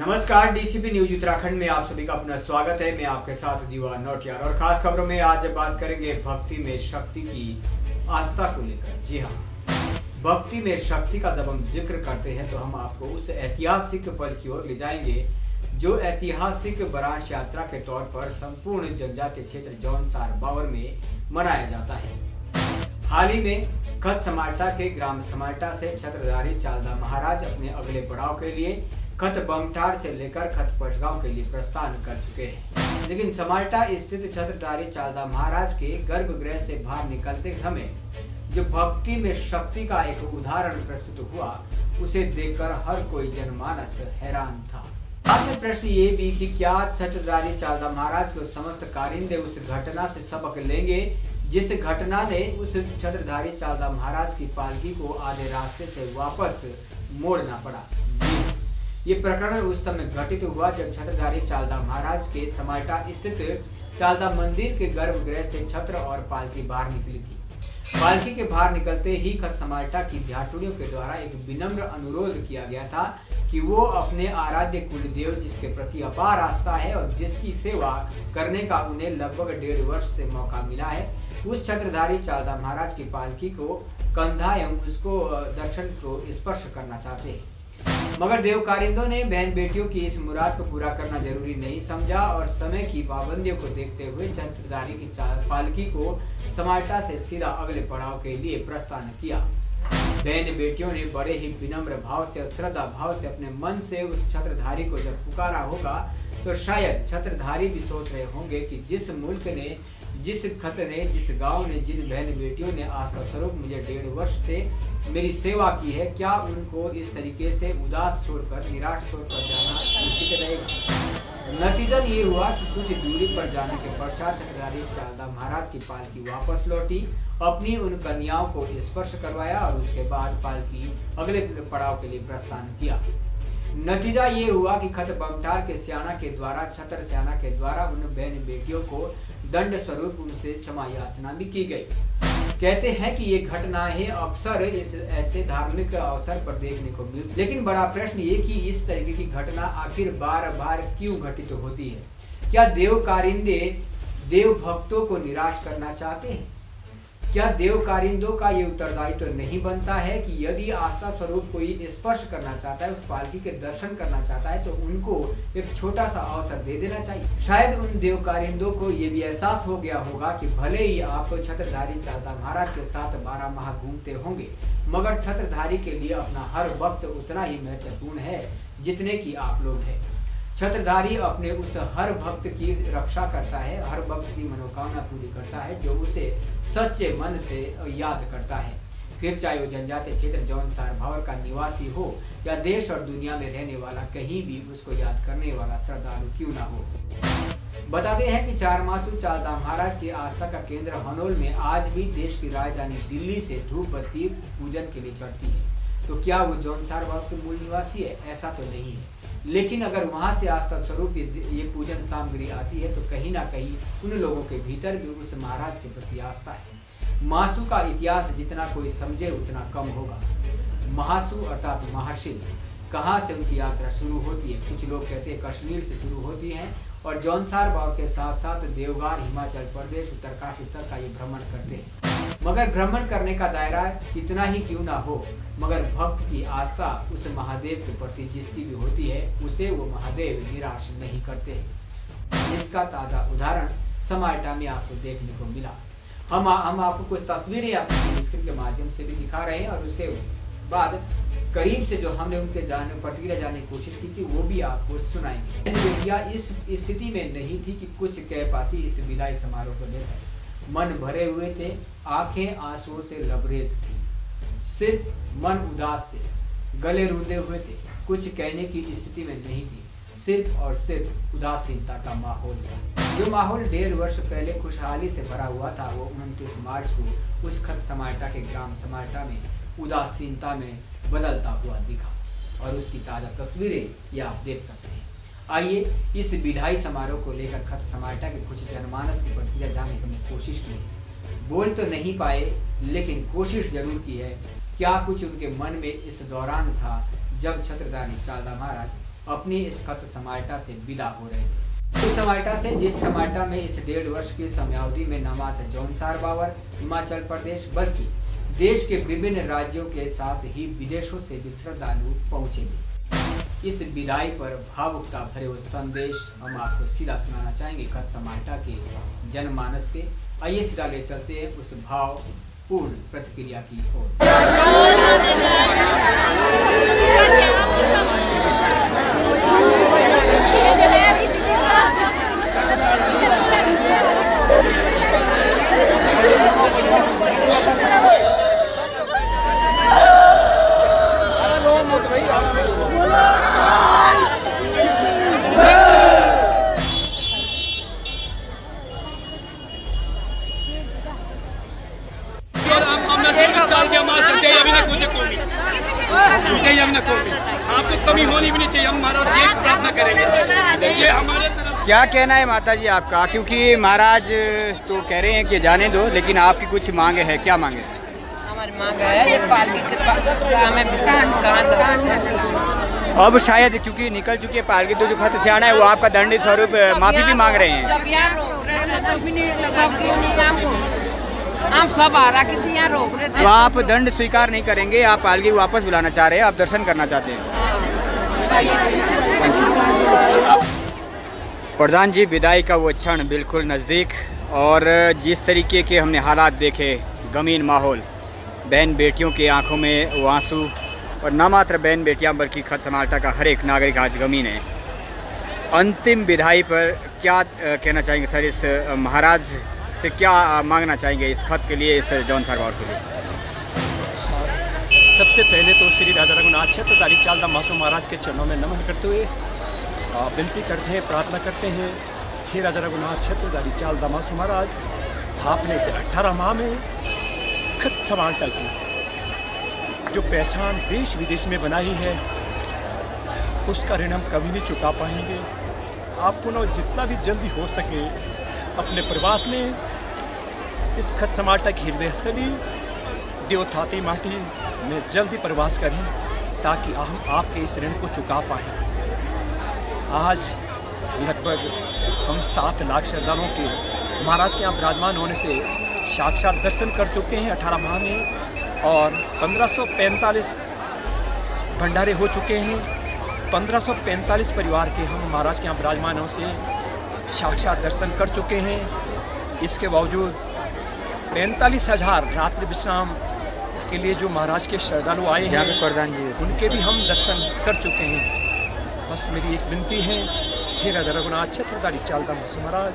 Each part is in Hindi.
नमस्कार, डीसीपी न्यूज उत्तराखंड में आप सभी का अपना स्वागत है। मैं आपके साथ दीवार नौटियाल और खास खबरों में आज बात करेंगे भक्ति में शक्ति की आस्था को लेकर। जी हाँ, भक्ति में शक्ति का जब हम जिक्र करते हैं तो हम आपको उस ऐतिहासिक पल की ओर ले जाएंगे जो ऐतिहासिक बराश यात्रा के तौर पर संपूर्ण जनजातीय क्षेत्र जौनसार बावर में मनाया जाता है। हाल ही में खत समाल्टा के ग्राम समाल्टा से छत्रधारी चालदा महाराज अपने अगले पड़ाव के लिए खत बमटार से लेकर खत पचगांव के लिए प्रस्थान कर चुके हैं। लेकिन समाल्टा स्थित छत्रधारी चालदा महाराज के गर्भगृह से बाहर निकलते समय जो भक्ति में शक्ति का एक उदाहरण प्रस्तुत हुआ, उसे देखकर हर कोई जनमानस हैरान था। बाद में प्रश्न ये भी कि क्या छत्रधारी चालदा महाराज को समस्त कारिंदे उस घटना से सबक लेंगे जिस घटना ने उस छत्रधारी चालदा महाराज की पालकी को आधे रास्ते से वापस मोड़ना पड़ा। ये प्रकरण उस समय घटित हुआ जब छत्रधारी चालदा महाराज के समाल्टा स्थित चालदा मंदिर के गर्भगृह से छत्र और पालकी बाहर निकली थी। पालकी के बाहर निकलते ही खत समाल्टा की ध्याटुड़ियों के द्वारा एक विनम्र अनुरोध किया गया था कि वो अपने आराध्य कुलदेव जिसके प्रति अपार आस्था है और जिसकी सेवा करने का उन्हें लगभग 1.5 वर्ष से मौका मिला है, उस छत्रधारी चालदा महाराज की पालकी को कंधा एवं उसको दर्शन को स्पर्श करना चाहते हैं। मगर देव कारिंदों ने बहन बेटियों की इस मुराद को पूरा करना जरूरी नहीं समझा और समय की पाबंदियों को देखते हुए छत्रधारी की पालकी को समाल्टा से सीधा अगले पड़ाव के लिए प्रस्थान किया। बहन बेटियों ने बड़े ही विनम्र भाव से और श्रद्धा भाव से अपने मन से उस छत्रधारी को जब पुकारा होगा तो शायद छत्रधारी भी सोच रहे होंगे कि जिस मुल्क ने, जिस खत ने, जिस गांव ने, जिन बहन बेटियों ने आस्था स्वरूप मुझे 1.5 वर्ष से मेरी सेवा की है, क्या उनको इस तरीके से उदास छोड़कर, निराश छोड़कर जाना उचित रहेगा। नतीजा ये हुआ कि कुछ दूरी पर जाने के पश्चात छत्रधारी चालदा महाराज की पालकी वापस लौटी, अपनी उन कन्याओं को स्पर्श करवाया और उसके बाद पालकी अगले पड़ाव के लिए प्रस्थान किया। नतीजा ये हुआ कि खत बमटार के स्याणा के द्वारा, छत्र स्याणा के द्वारा उन बहन बेटियों को दंड स्वरूप उनसे क्षमा याचना भी की गई। कहते हैं कि ये घटनाएं अक्सर इस ऐसे धार्मिक अवसर पर देखने को मिलती, लेकिन बड़ा प्रश्न ये कि इस तरीके की घटना आखिर बार बार क्यों घटित होती है। क्या देव कारिंदे देव भक्तों को निराश करना चाहते हैं? क्या देव कारिंदों का ये उत्तरदायित्व नहीं बनता है कि यदि आस्था स्वरूप कोई स्पर्श करना चाहता है, उस पालकी के दर्शन करना चाहता है, तो उनको एक छोटा सा अवसर दे देना चाहिए। शायद उन देव कारिंदों को ये भी एहसास हो गया होगा कि भले ही आप छत्रधारी चालदा महाराज के साथ 12 माह घूमते होंगे, मगर छत्रधारी के लिए अपना हर वक्त उतना ही महत्वपूर्ण है जितने की आप लोग हैं। छत्रधारी अपने उस हर भक्त की रक्षा करता है, हर भक्त की मनोकामना पूरी करता है जो उसे सच्चे मन से याद करता है। फिर चाहे वो जनजातीय क्षेत्र जौनसार बावर का निवासी हो या देश और दुनिया में रहने वाला कहीं भी उसको याद करने वाला श्रद्धालु क्यों ना हो। बताते हैं कि चारमासु चालदा महाराज की आस्था का केंद्र हनोल में आज भी देश की राजधानी दिल्ली से धूप बत्ती पूजन के लिए चढ़ती है। तो क्या वो जौनसार बावर के मूल निवासी है? ऐसा तो नहीं है, लेकिन अगर वहां से आस्था स्वरूप ये पूजन सामग्री आती है तो कहीं ना कहीं उन लोगों के भीतर भी उस महाराज के प्रति आस्था है। मासु का इतिहास जितना कोई समझे उतना कम होगा। महासु अर्थात महर्षि, कहाँ से उनकी यात्रा शुरू होती है? कुछ लोग कहते हैं कश्मीर से शुरू होती है और जौनसार बावर के साथ साथ देवघर, हिमाचल प्रदेश, उत्तरकाशी तक का ये भ्रमण करते हैं। मगर भ्रमण करने का दायरा कितना ही क्यों ना हो, मगर भक्त की आस्था उस महादेव के प्रति जिसकी भी होती है, उसे वो महादेव निराश नहीं करते। इसका ताजा उदाहरण समाल्टा में आपको देखने को मिला। हम आपको कुछ तस्वीरें अपने स्क्रीन के माध्यम से भी दिखा रहे हैं और उसके बाद करीब से जो हमने उनके प्रतिक्रिया जानने की कोशिश की थी वो भी आपको सुनाएंगे। बेटियां इस स्थिति में नहीं थी कि कुछ कह पाती इस विदाई समारोह को लेकर। मन भरे हुए थे, आंखें आंसुओं से लबरेज थी, सिर्फ मन उदास थे, गले रूंधे हुए थे, कुछ कहने की स्थिति में नहीं थी, सिर्फ और सिर्फ उदासीनता का माहौल था। जो माहौल 1.5 वर्ष पहले खुशहाली से भरा हुआ था वो 29 मार्च को उस खत समाल्टा के ग्राम समाल्टा में उदासीनता में बदलता हुआ दिखा और उसकी ताज़ा तस्वीरें ये आप देख सकते हैं। आइए इस विदाई समारोह को लेकर खत समाल्टा के कुछ जनमानस की प्रतिक्रिया जानने की हमने कोशिश की है। बोल तो नहीं पाए लेकिन कोशिश जरूर की है। क्या कुछ उनके मन में इस दौरान था जब छत्रधारी चालदा महाराज अपनी इस खत समाल्टा से विदा हो रहे थे। इस समाल्टा से जिस समाल्टा में इस 1.5 वर्ष की समयावधि में न मात्र जॉनसार बावर हिमाचल प्रदेश बल्कि देश के विभिन्न राज्यों के साथ ही विदेशों से भी श्रद्धालु पहुंचेंगे। इस विदाई पर भावुकता भरे हुए संदेश हम आपको सीधा सुनाना चाहेंगे खत समाल्टा के जनमानस के। आइए सीधा ले चलते हैं उस भावपूर्ण प्रतिक्रिया की ओर। आपको कमी होनी भी नहीं चाहिए। हम महाराज ये प्रार्थना करेंगे। ये हमारे तरफ क्या कहना है माता जी आपका, क्योंकि महाराज तो कह रहे हैं कि जाने दो, लेकिन आपकी कुछ मांगे है, क्या मांगे? हमारी मांग है ये पालकी अब शायद क्योंकि निकल चुकी है पालकी, तो जो खत सियाना है वो आपका दंड स्वरूप माफी भी मांग रहे हैं। जब यहाँ रोक रहे थे तब भी नहीं लगा, क्यों नहीं हमको? हम सब आ रहा कि यहाँ रोक रहे थे। तो आप दंड स्वीकार नहीं करेंगे, आप पालकी को वापस बुलाना चाह रहे हैं, आप दर्शन करना चाहते हैं। प्रधान जी, विदाई का वो क्षण बिल्कुल नज़दीक, और जिस तरीके के हमने हालात देखे, गमीन माहौल, बहन बेटियों की आंखों में वो आंसू, और न मात्र बहन बेटियां बल्कि खत समाल्टा का हर एक नागरिक आज गमीन है। अंतिम विदाई पर क्या कहना चाहेंगे सर? इस महाराज से क्या मांगना चाहेंगे इस खत के लिए, इस जॉनसार बावर के लिए? सबसे पहले तो श्री राजा रघुनाथ छत्रधारी चालदा मासू महाराज के चरणों में नमन करते हुए विनती करते हैं, प्रार्थना करते हैं। हे राजा रघुनाथ छत्रधारी चालदा मासू महाराज, आपने इसे 18 माह में खत समाल्टा की जो पहचान देश विदेश में बनाई है, उसका ऋण हम कभी नहीं चुका पाएंगे। आप पुनः जितना भी जल्दी हो सके अपने प्रवास में इस खत समाल्टा की हृदय स्थली देवथाती माटी में जल्दी प्रवास करें, ताकि हम आपके इस ऋण को चुका पाएँ। आज लगभग हम 7 लाख श्रद्धालुओं के महाराज के यहाँ विराजमान होने से साक्षात दर्शन कर चुके हैं 18 माह में, और 1545 भंडारे हो चुके हैं। 1545 परिवार के हम महाराज के यहाँ विराजमान होने से साक्षात दर्शन कर चुके हैं। इसके बावजूद 45,000 रात्रि विश्राम के लिए जो महाराज के श्रद्धालु आए हैं, प्रधान जी, उनके भी हम दर्शन कर चुके हैं। बस मेरी एक विनती है, हे राजा रघुनाथ छत्रधारी चालदा मासू महाराज,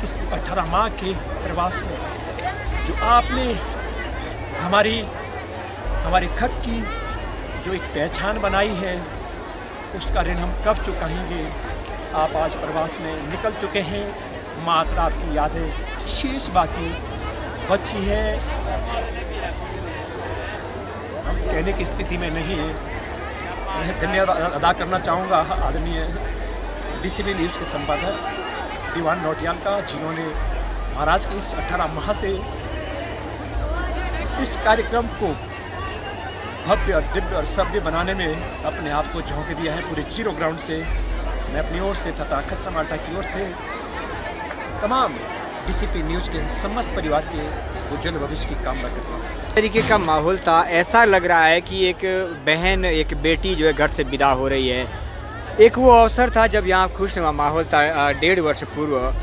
इस 18 माह के प्रवास में जो आपने हमारी खत की जो एक पहचान बनाई है, उसका ऋण हम कब चुकाएंगे? आप आज प्रवास में निकल चुके हैं, मात्र आपकी यादें शेष बाकी बची है। हम कहने की स्थिति में नहीं है। मैं धन्यवाद अदा करना चाहूँगा आदरणीय डीसीबी न्यूज़ के संपादक दीवान नौटियाल का, जिन्होंने महाराज के इस 18 माह से इस कार्यक्रम को भव्य और दिव्य और सभ्य बनाने में अपने आप को झोंक दिया है। पूरे जीरो ग्राउंड से मैं अपनी ओर से तथा खत समाल्टा की ओर से तमाम डीसीपी न्यूज़ के समस्त परिवार के उज्जवल भविष्य की कामना करता हूँ। इस तरीके का माहौल था, ऐसा लग रहा है कि एक बहन, एक बेटी जो है घर से विदा हो रही है। एक वो अवसर था जब यहाँ खुशनुमा माहौल था 1.5 वर्ष पूर्व।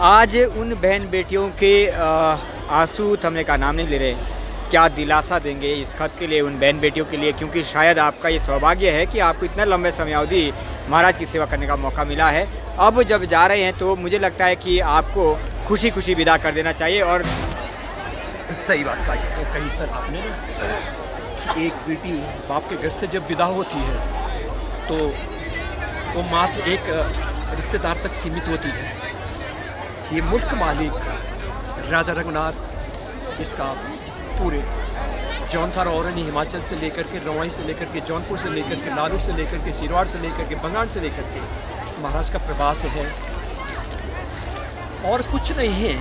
आज उन बहन बेटियों के आंसू थमने का नाम नहीं ले रहे। क्या दिलासा देंगे इस खत के लिए उन बहन बेटियों के लिए, क्योंकि शायद आपका ये सौभाग्य है कि आपको इतना लंबे समयावधि महाराज की सेवा करने का मौका मिला है। अब जब जा रहे हैं तो मुझे लगता है कि आपको खुशी खुशी विदा कर देना चाहिए। और सही बात कही सर आपने ना, एक बेटी बाप के घर से जब विदा होती है तो वो मात्र एक रिश्तेदार तक सीमित होती है। ये मुल्क मालिक राजा रघुनाथ इसका पूरे जौनसार और हिमाचल से लेकर के रवाई से लेकर के जौनपुर से लेकर के लालू से लेकर के सिरवाड़ से लेकर के बंगाल से लेकर के महाराज का प्रवास है और कुछ नहीं है।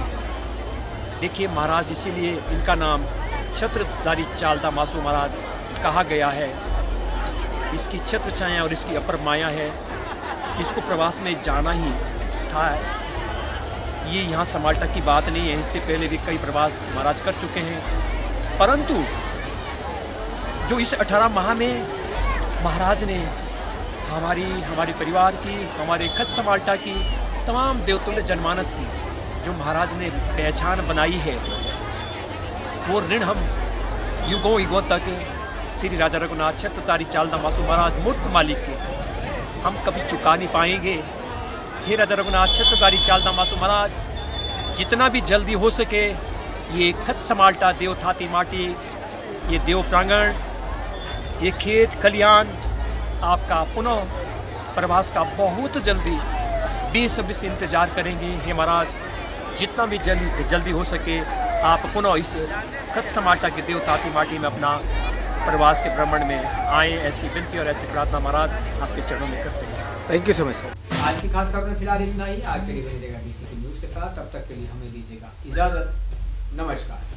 देखिए महाराज, इसीलिए इनका नाम छत्रधारी चालदा मासू महाराज कहा गया है। इसकी छत्र छाया और इसकी अपर माया है। इसको प्रवास में जाना ही था। ये यहाँ समाल्टा की बात नहीं है, इससे पहले भी कई प्रवास महाराज कर चुके हैं, परंतु जो इस 18 माह में महाराज ने हमारे परिवार की, हमारे खत समाल्टा की, तमाम देवतुल्य जनमानस की जो महाराज ने पहचान बनाई है, वो ऋण हम युगों युगों तक श्री राजा रघुनाथ छत्रधारी चालदा मासू महाराज मूर्त मालिक के हम कभी चुका नहीं पाएंगे। हे राजा रघुनाथ छत्रधारी चालदा मासू महाराज, जितना भी जल्दी हो सके ये खत समाल्टा, देव थाती माटी, ये देव प्रांगण, ये खेत खलियान आपका पुनः प्रवास का बहुत जल्दी बेसब्री से इंतजार करेंगे। हे महाराज, जितना भी जल्दी हो सके आप पुनः इस खत समाल्टा के देव थाती माटी में अपना प्रवास के भ्रमण में आए, ऐसी विनती और ऐसी प्रार्थना महाराज आपके चरणों में करते हैं। Thank you so much sir. आज की खास खबर में फिलहाल इतना ही। आगे बनी रहेगा DCP न्यूज़ के साथ, तब तक के लिए हमें दीजिएगा इजाज़त। नमस्कार।